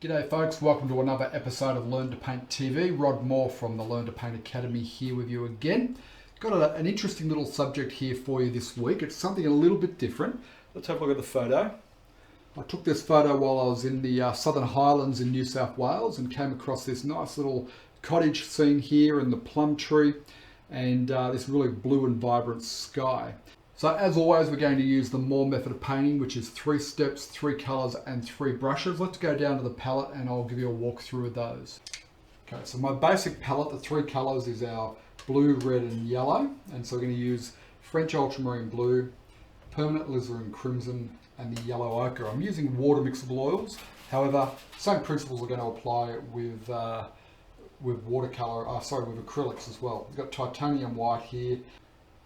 G'day folks, welcome to another episode of Learn to Paint TV. Rod Moore from the Learn to Paint Academy here with you again. Got an interesting little subject here for you this week. It's something a little bit different. Let's have a look at the photo. I took this photo while I was in the Southern Highlands in New South Wales and came across this nice little cottage scene here in the plum tree and this really blue and vibrant sky. So as always, we're going to use the Moore method of painting, which is 3 steps, 3 colors and 3 brushes. Let's go down to the palette and I'll give you a walkthrough of those. Okay, so my basic palette, the 3 colors is our blue, red and yellow. And so we're going to use French ultramarine blue, permanent alizarin crimson and the yellow ochre. I'm using water mixable oils. However, same principles are going to apply with with acrylics as well. We've got titanium white here.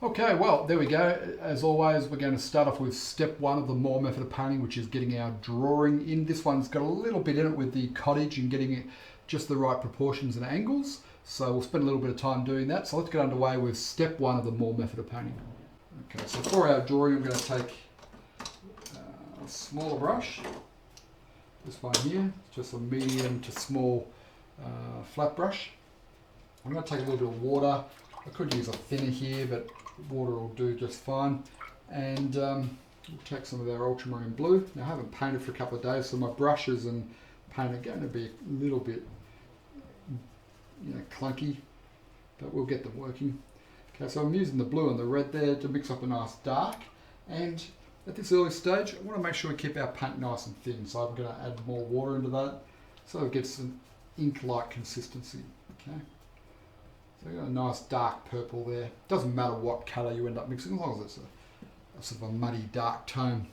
Okay, well, there we go. As always, we're going to start off with step 1 of the Moore method of painting, which is getting our drawing in. This one's got a little bit in it with the cottage and getting it just the right proportions and angles. So we'll spend a little bit of time doing that. So let's get underway with step 1 of the Moore method of painting. Okay, so for our drawing, I'm going to take a smaller brush. This one here, just a medium to small flat brush. I'm going to take a little bit of water. I could use a thinner here, but water will do just fine. And we'll take some of our ultramarine blue. Now I haven't painted for a couple of days, so my brushes and paint are going to be a little bit clunky, but we'll get them working. Okay, so I'm using the blue and the red there to mix up a nice dark. And at this early stage, I want to make sure we keep our paint nice and thin. So I'm going to add more water into that so it gets an ink-like consistency. Okay. So you've got a nice dark purple there. Doesn't matter what colour you end up mixing, as long as it's a sort of a muddy dark tone.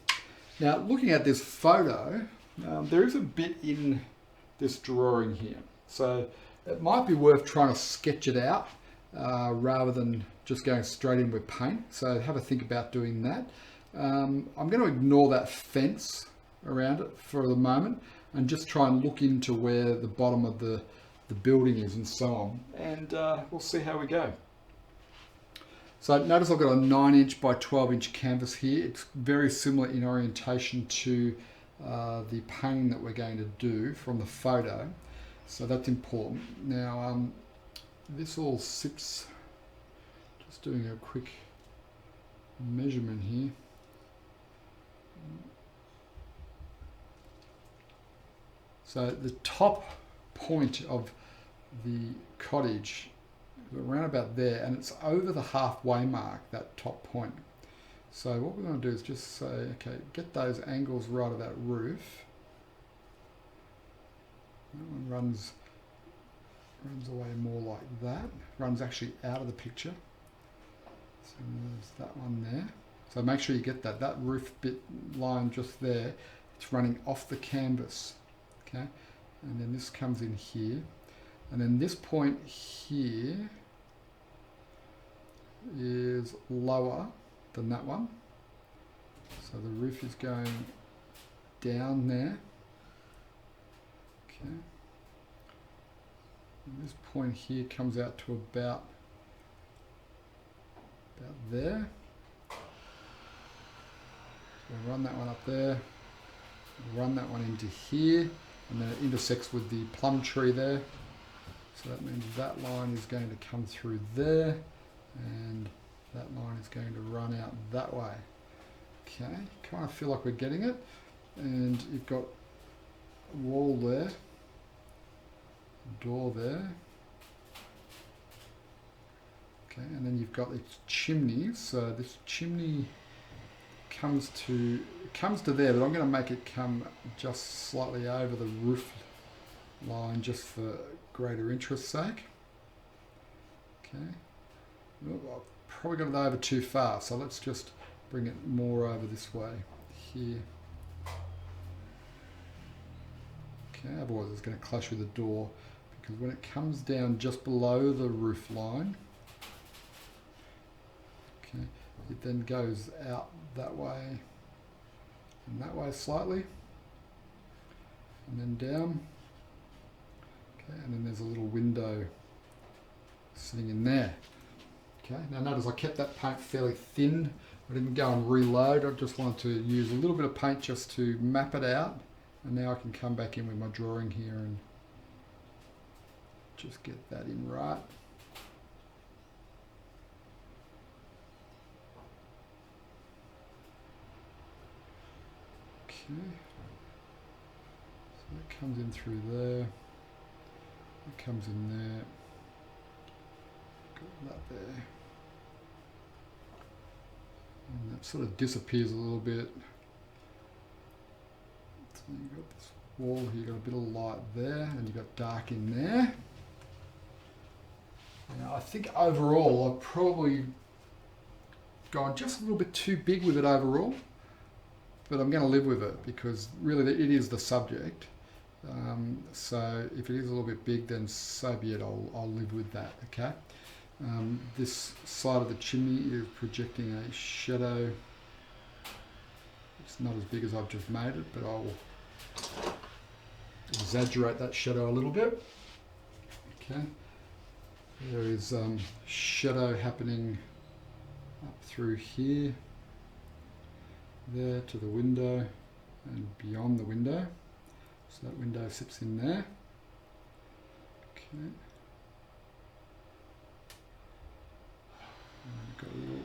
Now, looking at this photo, there is a bit in this drawing here. So it might be worth trying to sketch it out rather than just going straight in with paint. So have a think about doing that. I'm going to ignore that fence around it for the moment and just try and look into where the bottom of the building is and so on, and we'll see how we go. So notice I've got a 9" by 12" canvas here. It's very similar in orientation to the painting that we're going to do from the photo, so that's important. Now this all sits, just doing a quick measurement here. So the top point of the cottage is around about there, and it's over the halfway mark, that top point. So what we're going to do is just say, okay, get those angles right of that roof. That one runs away more like that, runs actually out of the picture. So there's that one there. So make sure you get that roof bit line just there. It's running off the canvas, okay? And then this comes in here, and then this point here is lower than that one, so the roof is going down there, okay. And this point here comes out to about there. So run that one up there, run that one into here, and then it intersects with the plum tree there. So that means that line is going to come through there, and that line is going to run out that way. Okay, kind of feel like we're getting it. And you've got a wall there, a door there. Okay, and then you've got these chimneys. So this chimney comes to there, but I'm going to make it come just slightly over the roof line just for greater interest's sake. Okay, I've probably got it over too far, so let's just bring it more over this way here. Okay, otherwise it's going to clash with the door, because when it comes down just below the roof line, okay, it then goes out that way and that way slightly, and then down. Okay, and then there's a little window sitting in there. Okay, now notice I kept that paint fairly thin. I didn't go and reload. I just wanted to use a little bit of paint just to map it out And now I can come back in with my drawing here and just get that in right. Okay. So that comes in through there. It comes in there. Got that there. And that sort of disappears a little bit. So you've got this wall here, you've got a bit of light there, and you've got dark in there. Now I think overall I've probably gone just a little bit too big with it overall, but I'm going to live with it because really it is the subject. So if it is a little bit big, then so be it, I'll live with that, okay? This side of the chimney is projecting a shadow. It's not as big as I've just made it, but I'll exaggerate that shadow a little bit. Okay, there is shadow happening up through here, there to the window and beyond the window. So that window sits in there. Okay. And we've got a little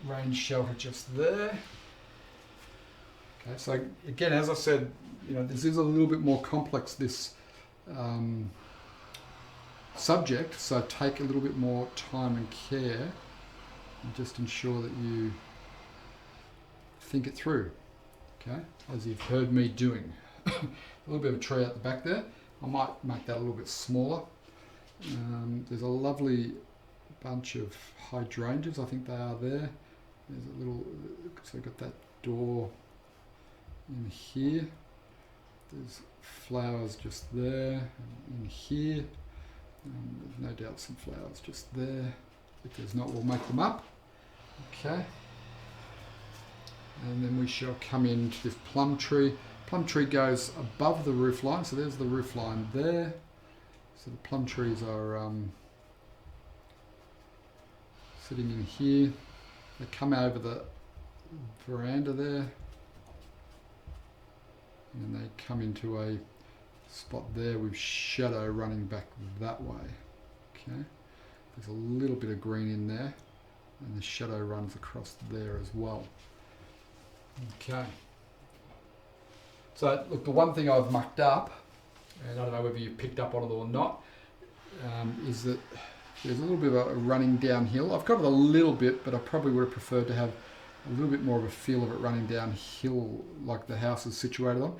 rain shelter just there. Okay, so again, as I said, you know, this is a little bit more complex, this subject, so take a little bit more time and care and just ensure that you think it through, okay, as you've heard me doing. A little bit of a tree out the back there. I might make that a little bit smaller. There's a lovely bunch of hydrangeas, I think they are there. There's a little, so I've got that door in here. There's flowers just there, and in here. There's no doubt some flowers just there. If there's not, we'll make them up. Okay. And then we shall come into this plum tree. Plum tree goes above the roof line, so there's the roof line there. So the plum trees are sitting in here. They come over the veranda there, and then they come into a spot there with shadow running back that way. Okay, there's a little bit of green in there, and the shadow runs across there as well. Okay, so look, the one thing I've mucked up, and I don't know whether you picked up on it or not, is that there's a little bit of a running downhill. I've got it a little bit, but I probably would have preferred to have a little bit more of a feel of it running downhill like the house is situated on.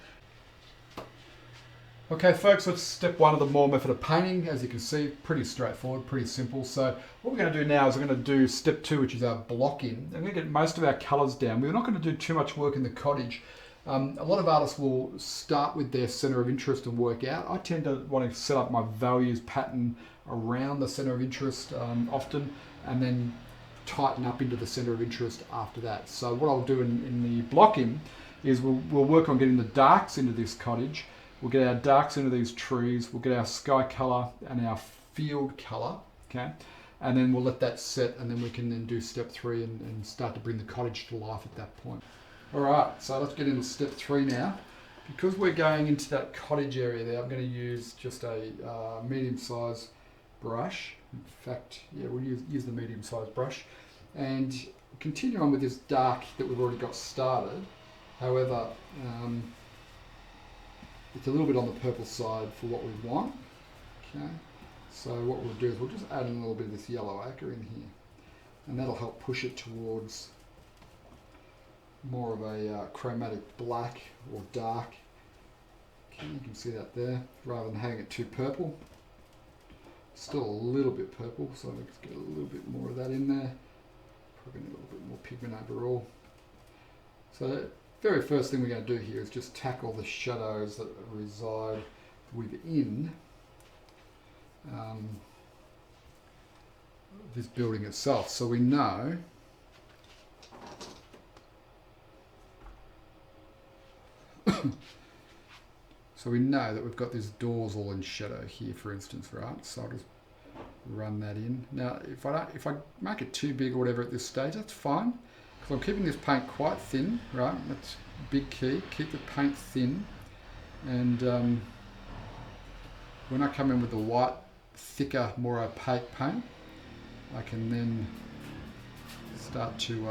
Okay folks, let's step one of the more method of painting. As you can see, pretty straightforward, pretty simple. So what we're going to do now is we're going to do step two, which is our blocking. I'm going to get most of our colours down. We're not going to do too much work in the cottage. A lot of artists will start with their centre of interest and work out. I tend to want to set up my values pattern around the centre of interest often, and then tighten up into the centre of interest after that. So what I'll do in the blocking is we'll work on getting the darks into this cottage. We'll get our darks into these trees. We'll get our sky colour and our field colour, okay? And then we'll let that set, and then we can then do step three and start to bring the cottage to life at that point. All right, so let's get into step three now. Because we're going into that cottage area there, I'm going to use just a medium-sized brush. In fact, yeah, we'll use the medium-sized brush and continue on with this dark that we've already got started. However, it's a little bit on the purple side for what we want. Okay, so what we'll do is we'll just add in a little bit of this yellow ochre in here, and that'll help push it towards more of a chromatic black or dark. Okay, you can see that there, rather than having it too purple. Still a little bit purple, so let's get a little bit more of that in there. Probably need a little bit more pigment overall. So the very first thing we're going to do here is just tackle the shadows that reside within this building itself. So we know that we've got these doors all in shadow here, for instance, right? So I'll just run that in. Now, if I make it too big or whatever at this stage, that's fine, because I'm keeping this paint quite thin, right? big key, keep the paint thin, and when I come in with the white, thicker, more opaque paint, I can then start to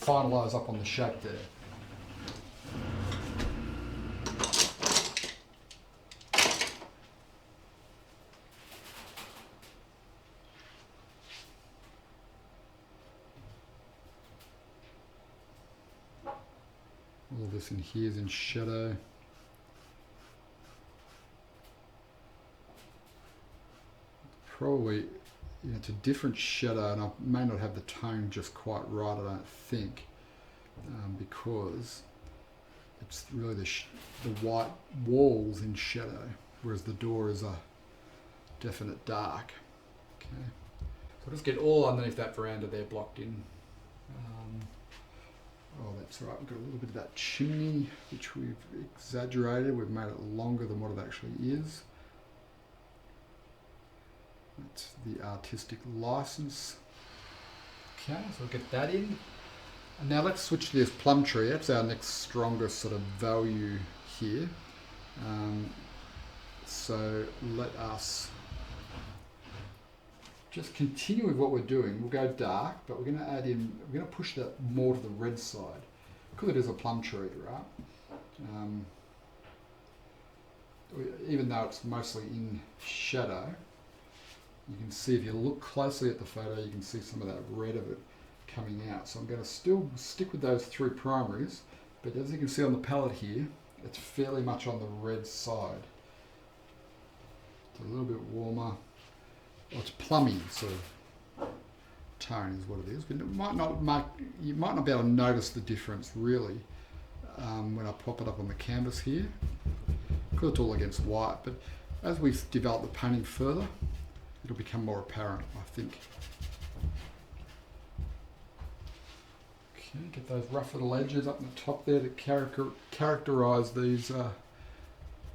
finalise up on the shape there. All this in here is in shadow. Probably, it's a different shadow, and I may not have the tone just quite right, I don't think, because it's really the white walls in shadow, whereas the door is a definite dark. Okay, so I'll just get all underneath that veranda there blocked in. Oh, that's right, we've got a little bit of that chimney, which we've exaggerated. We've made it longer than what it actually is. That's the artistic license. Okay, so we'll get that in. And now let's switch to this plum tree. That's our next strongest sort of value here. So let us just continue with what we're doing. We'll go dark, but we're going to add in, we're going to push that more to the red side, because it is a plum tree, right? Even though it's mostly in shadow, you can see, if you look closely at the photo, you can see some of that red of it coming out. So I'm going to still stick with those three primaries, but as you can see on the palette here, it's fairly much on the red side. It's a little bit warmer. Well, it's plummy sort of tone is what it is, but it might not you might not be able to notice the difference really when I pop it up on the canvas here, because it's all against white. But as we develop the painting further, it'll become more apparent, I think. Okay, get those rough little edges up in the top there to characterise these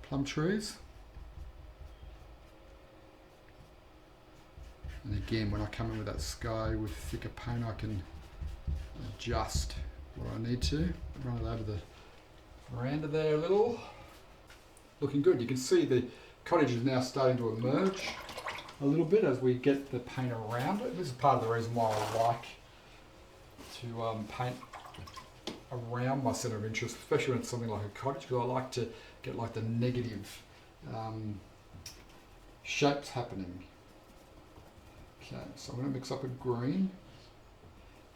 plum trees. And again, when I come in with that sky with thicker paint, I can adjust what I need to. Run it over the veranda there a little. Looking good. You can see the cottage is now starting to emerge a little bit as we get the paint around it. This is part of the reason why I like to paint around my centre of interest, especially when it's something like a cottage, because I like to get like the negative shapes happening. Okay, so I'm going to mix up a green,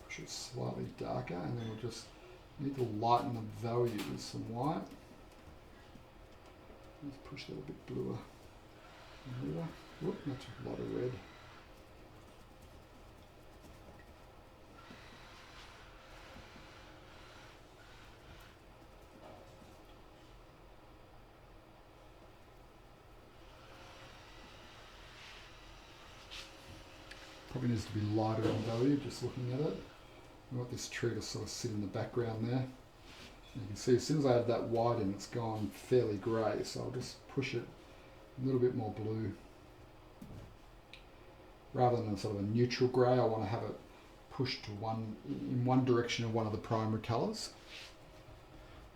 push it slightly darker, and then we'll just need to lighten the value with some white. Let's push that a bit bluer. Whoop, that's a lot of red. Probably needs to be lighter in value, just looking at it. We want this tree to sort of sit in the background there. And you can see as soon as I add that white in, it's gone fairly grey, so I'll just push it a little bit more blue. Rather than a sort of a neutral grey, I want to have it pushed to in one direction of one of the primary colours.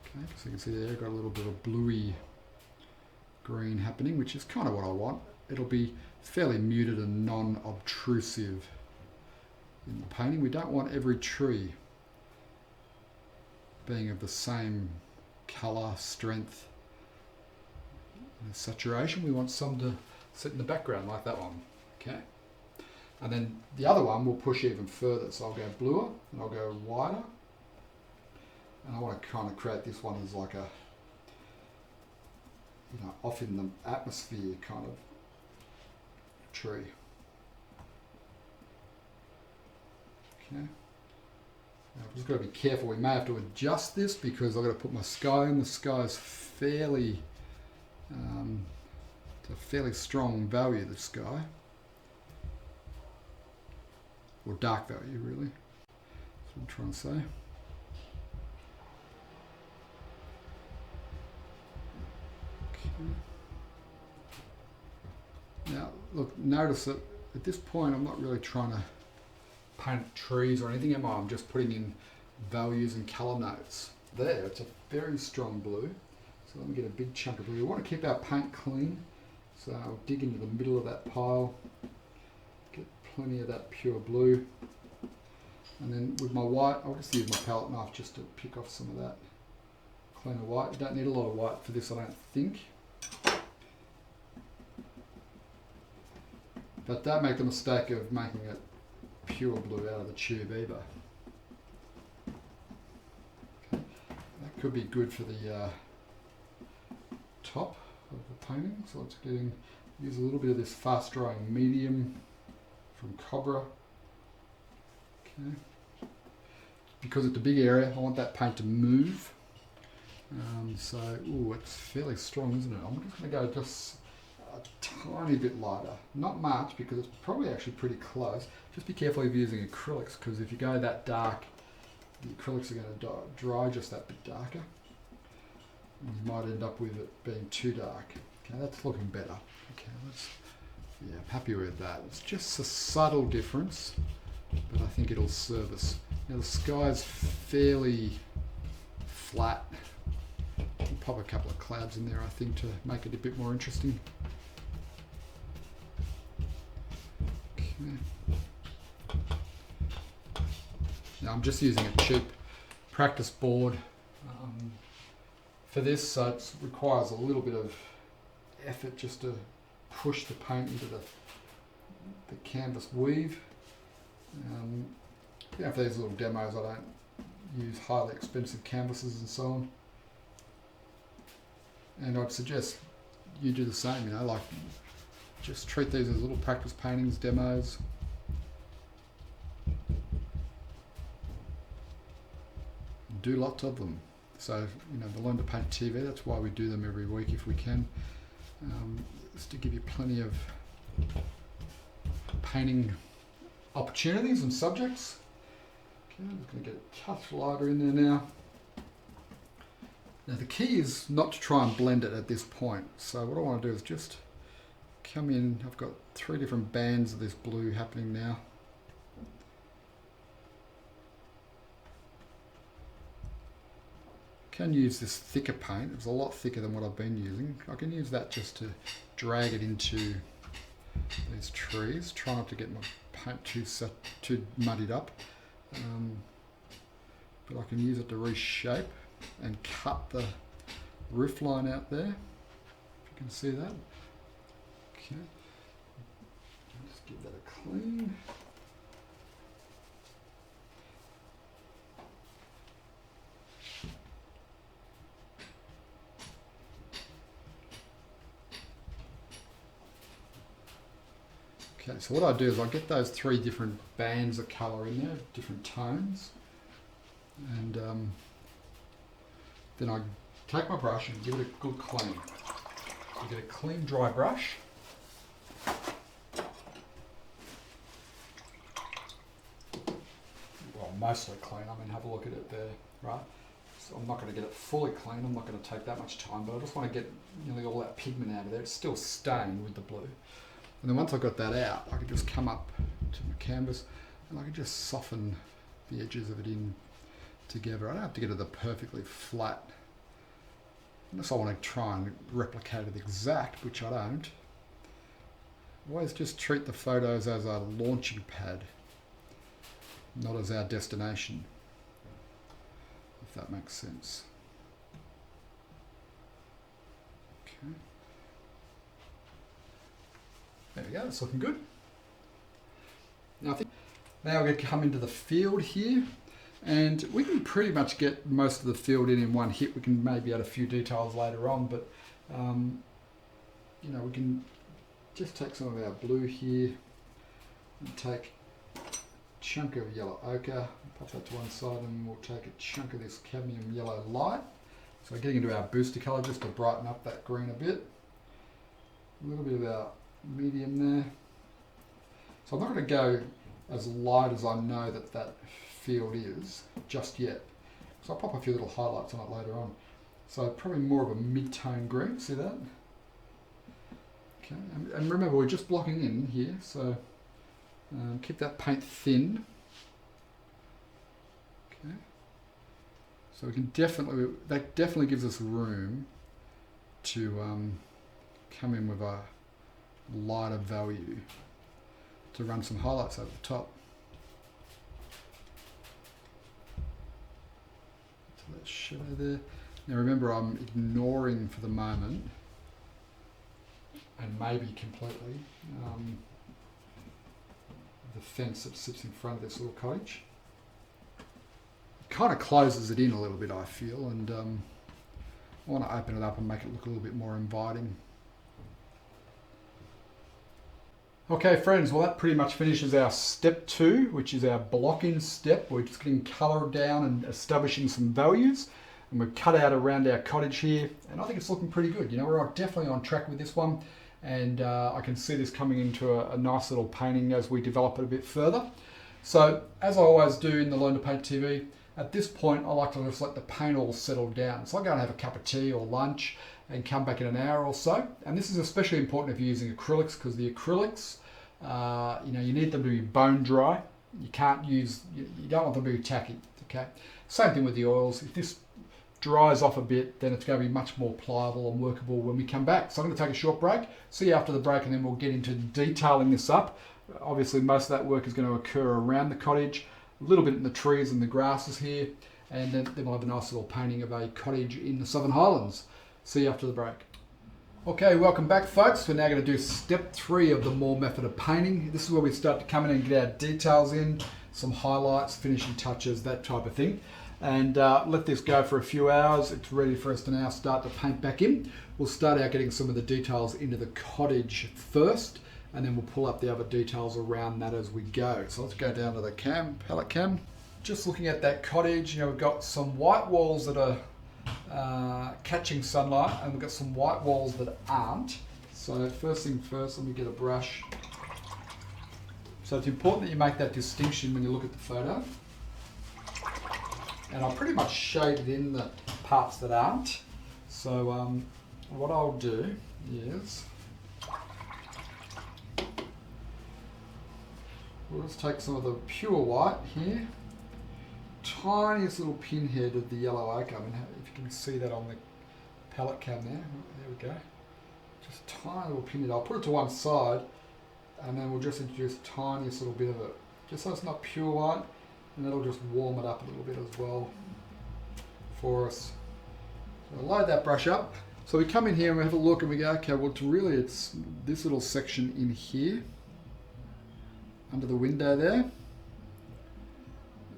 Okay, so you can see there, I've got a little bit of bluey green happening, which is kind of what I want. It'll be fairly muted and non-obtrusive in the painting. We don't want every tree being of the same colour, strength, and saturation. We want some to sit in the background like that one. Okay, and then the other one will push even further. So I'll go bluer and I'll go wider, and I want to kind of create this one as like a, you know, off in the atmosphere kind of tree. Okay. Now I've just got to be careful. We may have to adjust this because I've got to put my sky in. The sky is fairly, it's a fairly strong value, the sky. Or dark value, really. That's what I'm trying to say. Okay. Now, look, notice that at this point I'm not really trying to paint trees or anything, am I? I'm just putting in values and colour notes. There, it's a very strong blue. So let me get a big chunk of blue. We want to keep our paint clean. So I'll dig into the middle of that pile, get plenty of that pure blue. And then with my white, I'll just use my palette knife just to pick off some of that cleaner white. You don't need a lot of white for this, I don't think. But don't make the mistake of making it pure blue out of the tube either. Okay. That could be good for the top of the painting. So let's use a little bit of this fast drying medium from Cobra. Okay. Because it's a big area, I want that paint to move. Ooh, it's fairly strong, isn't it? I'm just going to go just a tiny bit lighter. Not much, because it's probably actually pretty close. Just be careful if you're using acrylics, because if you go that dark, the acrylics are going to dry just that bit darker. And you might end up with it being too dark. Okay, that's looking better. Okay, yeah, I'm happy with that. It's just a subtle difference, but I think it'll serve us. Now the sky's fairly flat. I'll pop a couple of clouds in there, I think, to make it a bit more interesting. Okay. Now I'm just using a cheap practice board for this, so it requires a little bit of effort just to push the paint into the canvas weave. Yeah, for these little demos, I don't use highly expensive canvases and so on. And I'd suggest you do the same, you know, like just treat these as little practice paintings, demos. Do lots of them. So, you know, the Learn to Paint TV, that's why we do them every week if we can. Just to give you plenty of painting opportunities and subjects. Okay, I'm just going to get a touch lighter in there now. Now the key is not to try and blend it at this point. So what I want to do is just come in. I've got 3 different bands of this blue happening now. Can use this thicker paint. It's a lot thicker than what I've been using. I can use that just to drag it into these trees. Try not to get my paint too muddied up. But I can use it to reshape and cut the roof line out there. If you can see that. Okay. Just give that a clean. Okay, so what I do is I get those 3 different bands of colour in there, different tones, and then I take my brush and give it a good clean. So you get a clean, dry brush. Well, mostly clean. I mean, have a look at it there, right? So I'm not going to get it fully clean. I'm not going to take that much time, but I just want to get nearly all that pigment out of there. It's still stained with the blue. And then once I've got that out, I can just come up to my canvas and I can just soften the edges of it in together. I don't have to get it a perfectly flat, unless I want to try and replicate it exact, which I don't. Always just treat the photos as a launching pad, not as our destination, if that makes sense. Okay. There we go, it's looking good. Now we're going to come into the field here, and we can pretty much get most of the field in one hit. We can maybe add a few details later on, but you know, we can just take some of our blue here and take a chunk of yellow ochre, pop that to one side, and we'll take a chunk of this cadmium yellow light. So getting into our booster colour just to brighten up that green a bit. A little bit of our medium there. So I'm not going to go as light as I know that field is just yet. So I'll pop a few little highlights on it later on. So probably more of a mid-tone green, see that? Okay, and remember we're just blocking in here, so keep that paint thin. Okay. So we can that definitely gives us room to come in with a lighter value to run some highlights over the top. So that shadow there. Now remember, I'm ignoring for the moment, and maybe completely, the fence that sits in front of this little cottage. It kind of closes it in a little bit, I feel, and I want to open it up and make it look a little bit more inviting. Okay friends, well that pretty much finishes our step 2, which is our blocking step. We're just getting colour down and establishing some values. And we've cut out around our cottage here, and I think it's looking pretty good. You know, we're definitely on track with this one, and I can see this coming into a nice little painting as we develop it a bit further. So, as I always do in the Learn to Paint TV, at this point I like to just let the paint all settle down. So I go and have a cup of tea or lunch and come back in an hour or so. And this is especially important if you're using acrylics, because the acrylics, you know, you need them to be bone dry. You can't use, you don't want them to be tacky, okay? Same thing with the oils. If this dries off a bit, then it's going to be much more pliable and workable when we come back. So I'm going to take a short break, see you after the break, and then we'll get into detailing this up. Obviously most of that work is going to occur around the cottage, a little bit in the trees and the grasses here, and then we'll have a nice little painting of a cottage in the Southern Highlands. See you after the break. Okay, welcome back folks. We're now going to do step 3 of the Moore method of painting. This is where we start to come in and get our details in, some highlights, finishing touches, that type of thing. And let this go for a few hours. It's ready for us to now start to paint back in. We'll start out getting some of the details into the cottage first, and then we'll pull up the other details around that as we go. So let's go down to the palette cam. Just looking at that cottage, you know, we've got some white walls that are catching sunlight, and we've got some white walls that aren't. So first thing first, let me get a brush. So it's important that you make that distinction when you look at the photo. And I'll pretty much shade in the parts that aren't. So what I'll do is, we'll just take some of the pure white here, tiniest little pinhead of the yellow ochre. I mean, if you can see that on the palette cam there, there we go. Just a tiny little pinhead. I'll put it to one side, and then we'll just introduce the tiniest little bit of it, just so it's not pure white. And that'll just warm it up a little bit as well for us. So I'll load that brush up. So we come in here and we have a look and we go, okay, well it's this little section in here, under the window there,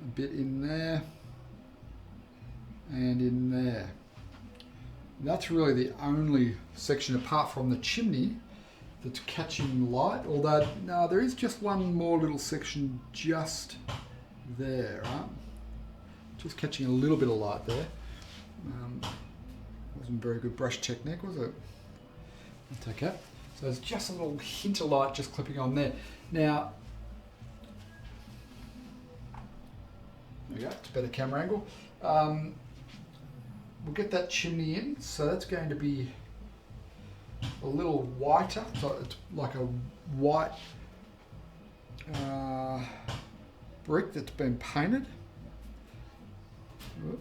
a bit in there, and in there. And that's really the only section apart from the chimney that's catching light, although no, there is just one more little section just there, right? Just catching a little bit of light there. Wasn't very good brush technique, was it? That's okay. So there's just a little hint of light just clipping on there. Now, there we go, it's a better camera angle. We'll get that chimney in, so that's going to be a little whiter, so it's like a white brick that's been painted. Whoop.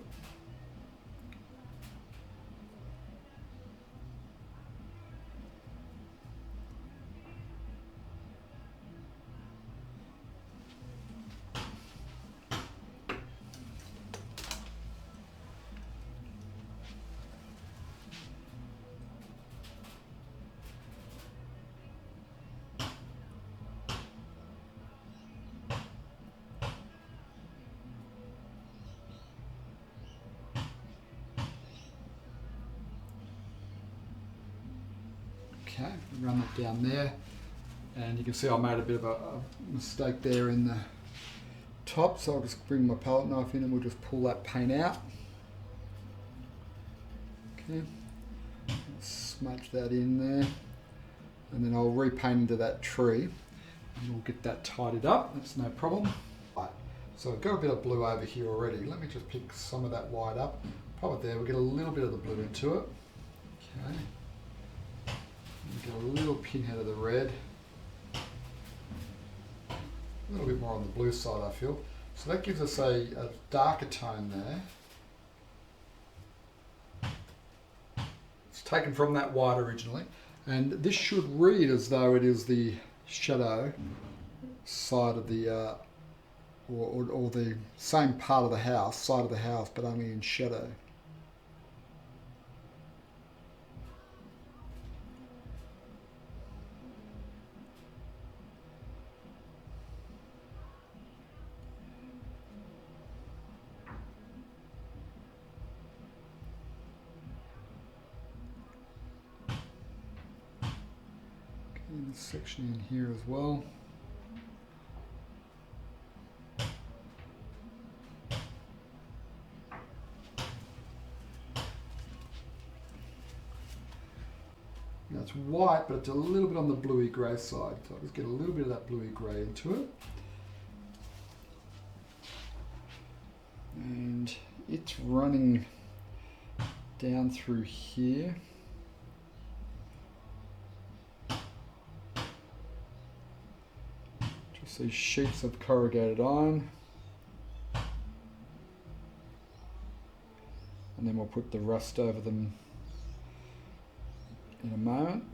Okay, run that down there, and you can see I made a bit of a mistake there in the top, so I'll just bring my palette knife in and we'll just pull that paint out. Okay, smudge that in there, and then I'll repaint into that tree and we'll get that tidied up, that's no problem. Right, so I've got a bit of blue over here already. Let me just pick some of that white up, pop it there, we'll get a little bit of the blue into it. Okay. Get a little pinhead of the red. A little bit more on the blue side, I feel. So that gives us a darker tone there. It's taken from that white originally, and this should read as though it is the shadow side of the, or the same part of the house, side of the house, but only in shadow. And this section in here as well. Now it's white, but it's a little bit on the bluey grey side, so I'll just get a little bit of that bluey grey into it. And it's running down through here. Just these sheets of corrugated iron. And then we'll put the rust over them in a moment.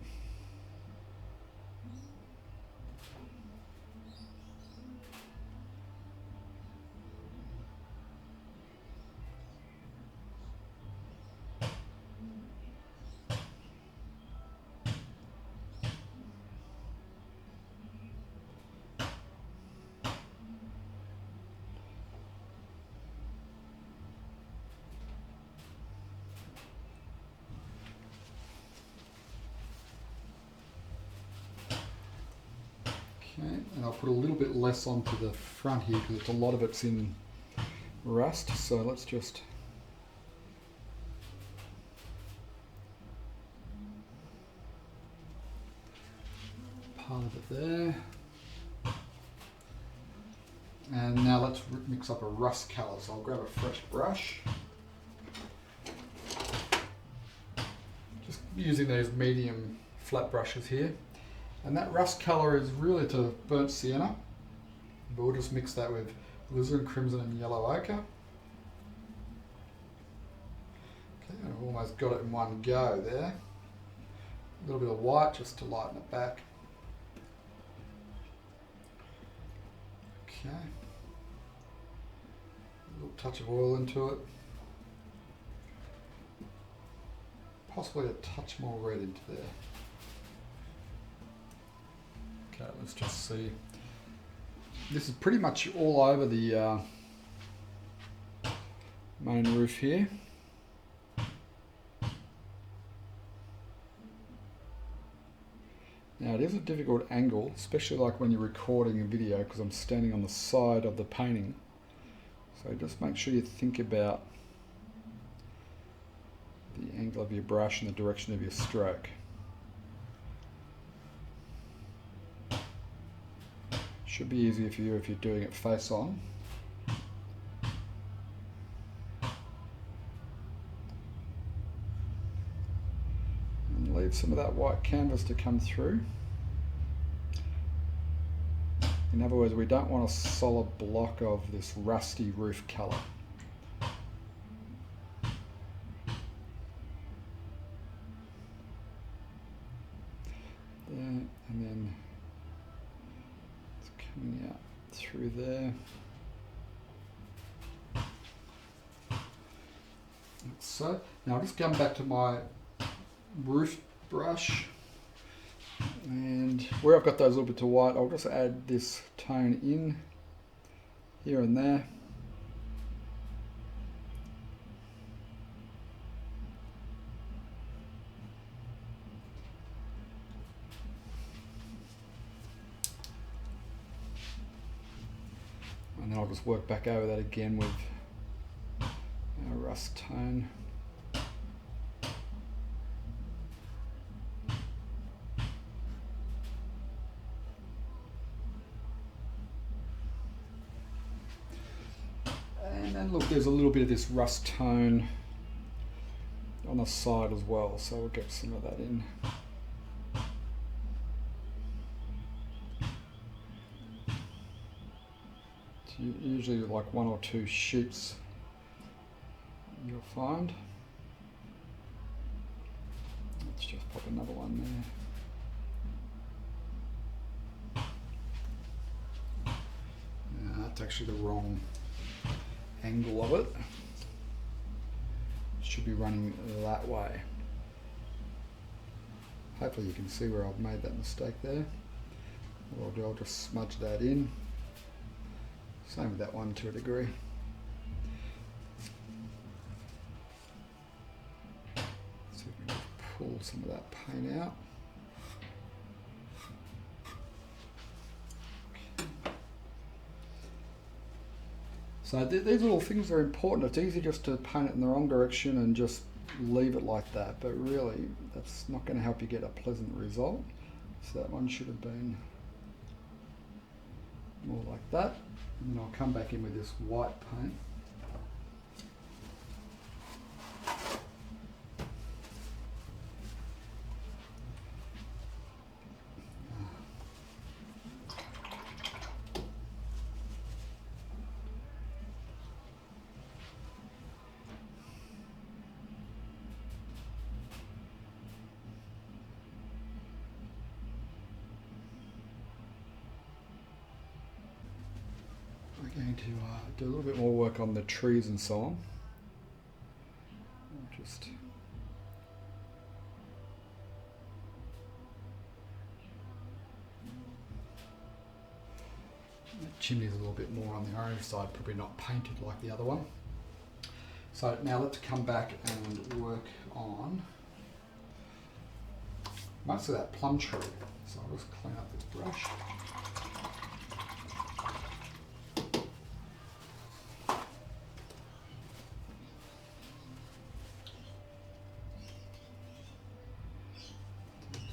Okay, and I'll put a little bit less onto the front here because a lot of it's in rust, so let's just part of it there. And now let's mix up a rust colour, so I'll grab a fresh brush. Just using these medium flat brushes here. And that rust colour is really to burnt sienna, but we'll just mix that with alizarin crimson and yellow ochre. Okay, I've almost got it in one go there. A little bit of white just to lighten it back. Okay, a little touch of oil into it. Possibly a touch more red into there. Okay, let's just see. This is pretty much all over the main roof here. Now it is a difficult angle, especially like when you're recording a video, because I'm standing on the side of the painting. So just make sure you think about the angle of your brush and the direction of your stroke. Should be easier for you if you're doing it face on. And leave some of that white canvas to come through. In other words, we don't want a solid block of this rusty roof colour. There, and then coming out through there. Like so. Now I'll just come back to my roof brush, and where I've got those little bits of white, I'll just add this tone in here and there. And then I'll just work back over that again with our rust tone. And then look, there's a little bit of this rust tone on the side as well, so we'll get some of that in. usually like 1 or 2 sheets you'll find. Let's just pop another one there. That's actually the wrong angle of it. It should be running that way. Hopefully you can see where I've made that mistake there. What I'll do, I'll just smudge that in. Same with that one to a degree. See if we can pull some of that paint out. So these little things are important. It's easy just to paint it in the wrong direction and just leave it like that, but really that's not going to help you get a pleasant result. So that one should have been more like that. And then I'll come back in with this white paint. We're going to do a little bit more work on the trees and so on. Just the chimney's a little bit more on the orange side, probably not painted like the other one. So now let's come back and work on most of that plum tree. So I'll just clean up this brush.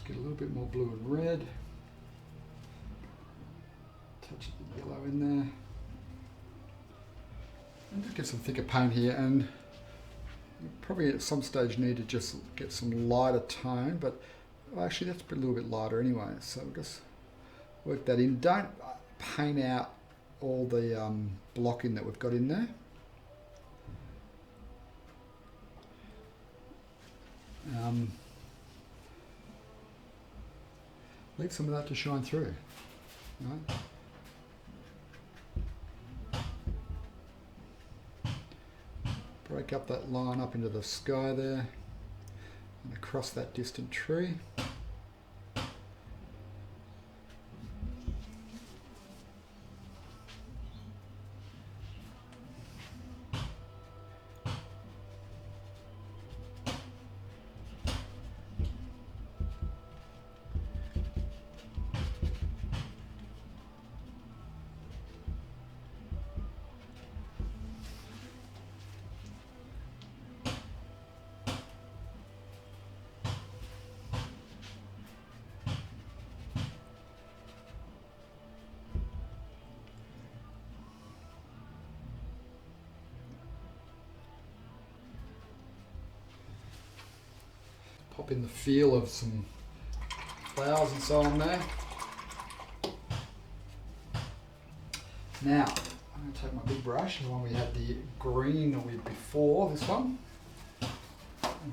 Get a little bit more blue and red. Touch the yellow in there. And just get some thicker paint here, and you probably at some stage need to just get some lighter tone, but actually that's a little bit lighter anyway, so we'll just work that in. Don't paint out all the blocking that we've got in there. Leave some of that to shine through. Right? Break up that line up into the sky there and across that distant tree. Pop in the feel of some flowers and so on there. Now, I'm going to take my big brush, the one we had the green with before, this one. I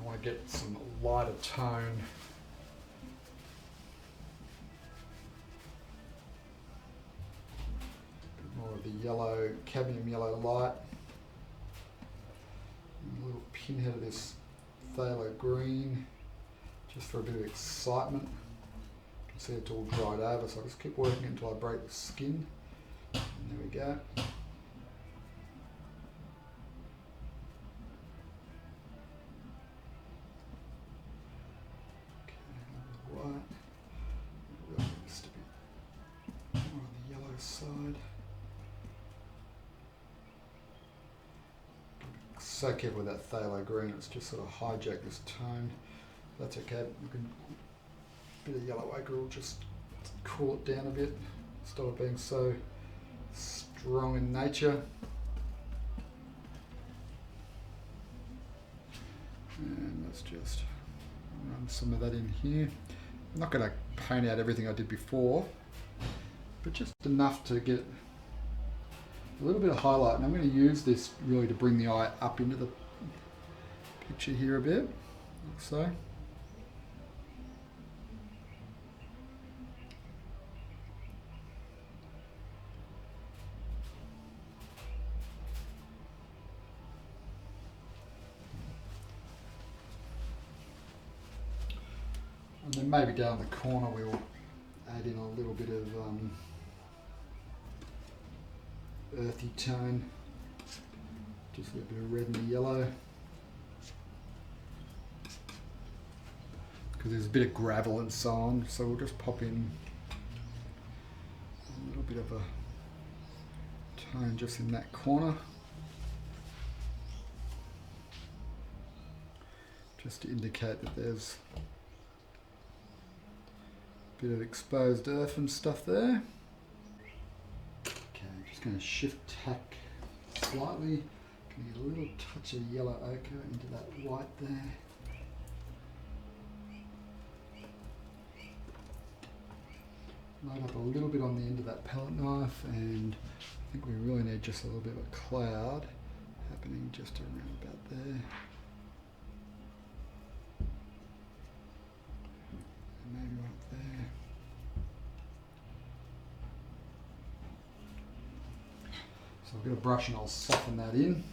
want to get some lighter tone. A bit more of the yellow, cadmium yellow light. And a little pinhead of this phthalo green. Just for a bit of excitement. You can see it's all dried over, so I'll just keep working until I break the skin. And there we go. Okay, white. Really needs to be more on the yellow side. So careful with that phthalo green, it's just sort of hijacked this tone. That's okay. You can, a bit of yellow ochre will just cool it down a bit, instead of being so strong in nature. And let's just run some of that in here. I'm not going to paint out everything I did before, but just enough to get a little bit of highlight, and I'm going to use this really to bring the eye up into the picture here a bit, like so. And then maybe down the corner we'll add in a little bit of earthy tone, just a little bit of red and the yellow, because there's a bit of gravel and so on, so we'll just pop in a little bit of a tone just in that corner, just to indicate that there's a bit of exposed earth and stuff there. Okay, I'm just going to shift tack slightly. Going to get a little touch of yellow ochre into that white there. Light up a little bit on the end of that palette knife, and I think we really need just a little bit of a cloud happening just around about there. And maybe right there. So I'll get a brush and I'll soften that in.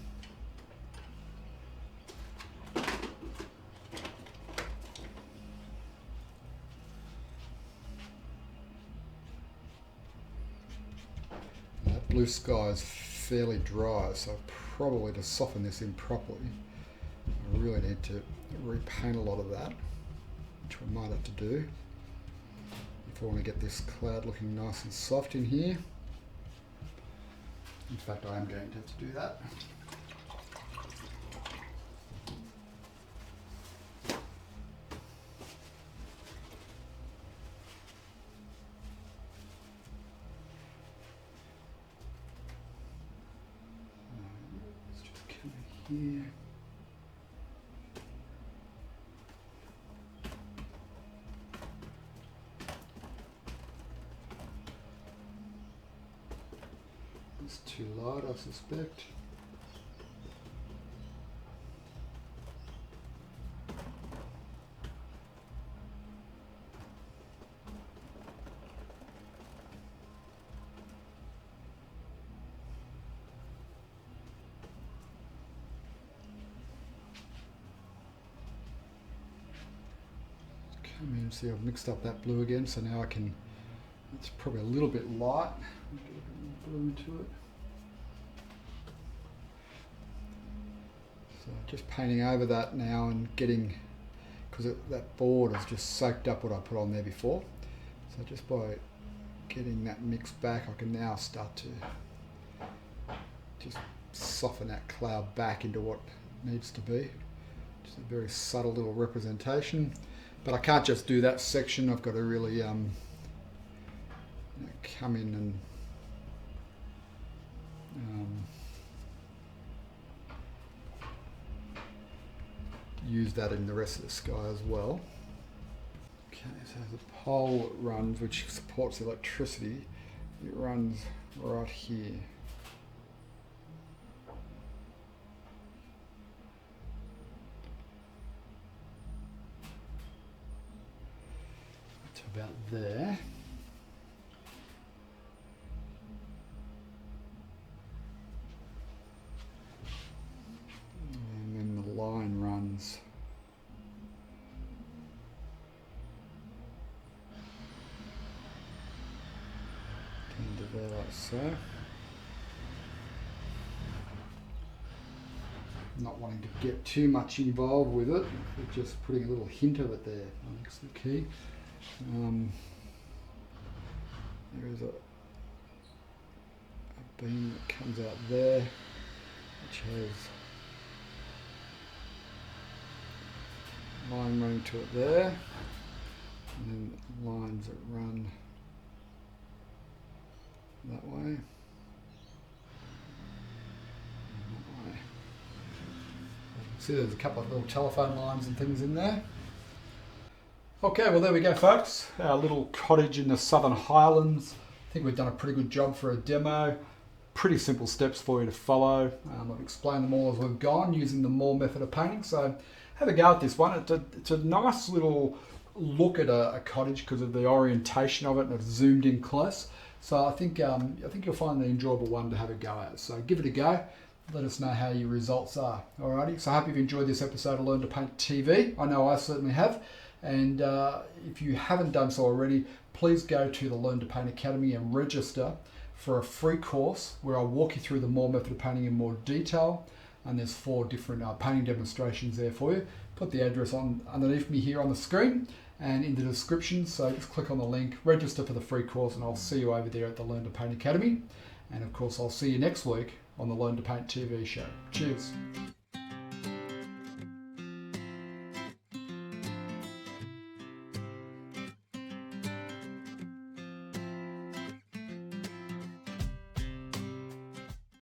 That blue sky is fairly dry, so probably to soften this in properly, I really need to repaint a lot of that, which I might have to do if I want to get this cloud looking nice and soft in here. In fact, I am going to have to do that. Let's just come in here. It's too light, I suspect. Come in, see I've mixed up that blue again, so now I can, it's probably a little bit light. Get a bit more blue into it. So just painting over that now and getting, because that board has just soaked up what I put on there before. So just by getting that mix back, I can now start to just soften that cloud back into what it needs to be. Just a very subtle little representation. But I can't just do that section, I've got to really come in and use that in the rest of the sky as well. Okay, so the pole runs, which supports electricity, it runs right here. To about there. And then the line runs into there like so. Not wanting to get too much involved with it, but just putting a little hint of it there, I think is the key. There is a beam that comes out there, which has a line running to it there, and then lines that run that way and that way. See, there's a couple of little telephone lines and things in there. Okay, well there we go folks, our little cottage in the southern Highlands. I think we've done a pretty good job for a demo. pretty simple steps for you to follow. I've explained them all as we've gone using the Moore method of painting. So have a go at this one. It's a nice little look at a cottage because of the orientation of it, and it's zoomed in close. So I think you'll find an enjoyable one to have a go at. So give it a go. Let us know how your results are. Alrighty. So I hope you've enjoyed this episode of Learn to Paint TV. I know I certainly have. And if you haven't done so already, please go to the Learn to Paint Academy and register for a free course where I'll walk you through the Moore method of painting in more detail. And there's 4 different painting demonstrations there for you. Put the address on underneath me here on the screen and in the description. So just click on the link, register for the free course, and I'll see you over there at the Learn to Paint Academy. And of course, I'll see you next week on the Learn to Paint TV show. Cheers.